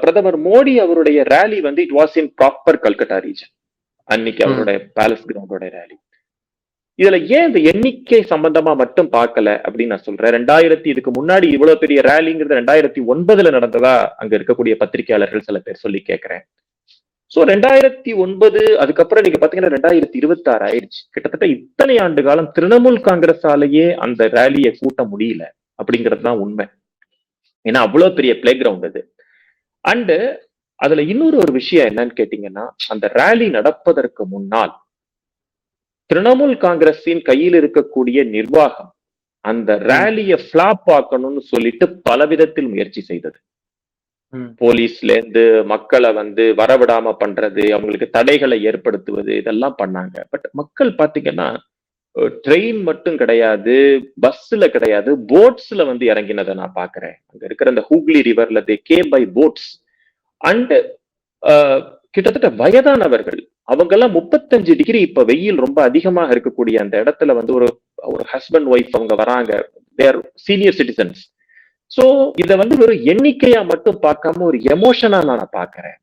பிரதமர் மோடி அவருடைய ரேலி வந்து it was in proper Calcutta region. அன்னைக்கு அவருடைய பேலஸ் கிரவுண்டோட ரேலி. இதுல ஏன் இந்த எண்ணிக்கை சம்பந்தமா மட்டும் பார்க்கல அப்படின்னு நான் சொல்றேன். 2000 இதுக்கு முன்னாடி இவ்வளவு பெரிய ரேலிங்கிறது 2009 நடந்ததா அங்க இருக்கக்கூடிய பத்திரிகையாளர்கள் சில பேர் சொல்லி கேட்கிறேன். சோ 2009 அதுக்கப்புறம் நீங்க பாத்தீங்கன்னா 2026 ஆயிடுச்சு. கிட்டத்தட்ட இத்தனை ஆண்டு காலம் திரிணாமுல் காங்கிரஸாலேயே அந்த ரேலியை கூட்ட முடியல அப்படிங்கிறது தான் உண்மை. ஏன்னா அவ்வளவு பெரிய பிளே கிரவுண்ட் அது. அண்டு அதுல இன்னொரு ஒரு விஷயம் என்னன்னு கேட்டீங்கன்னா, அந்த ரேலி நடப்பதற்கு முன்னால் திரிணாமுல் காங்கிரஸின் கையில் இருக்கக்கூடிய நிர்வாகம் அந்த ரேலியை பிளாப் ஆக்கணும்னு சொல்லிட்டு பல விதத்தில் முயற்சி செய்தது. போலீஸ்ல இருந்து மக்களை வந்து வரவிடாம பண்றது, அவங்களுக்கு தடைகளை ஏற்படுத்துவது, இதெல்லாம் பண்ணாங்க. பட் மக்கள் பாத்தீங்கன்னா ட்ரெயின் மட்டும் கிடையாது, பஸ்ல கிடையாது, போட்ஸ்ல வந்து இறங்கினதை நான் பாக்குறேன். அங்க இருக்கிற அந்த Hooghly ரிவர்ல they came by bots. And கிட்டத்தட்ட வயதானவர்கள் அவங்க எல்லாம் 35 டிகிரி இப்ப வெயில் ரொம்ப அதிகமாக இருக்கக்கூடிய அந்த இடத்துல வந்து ஒரு ஹஸ்பண்ட் ஒய்ஃப் அவங்க வராங்க, தேர் சீனியர் சிட்டிசன்ஸ். சோ இத வந்து ஒரு எண்ணிக்கையா மட்டும் பார்க்காம ஒரு எமோஷனா நான் பாக்குறேன்.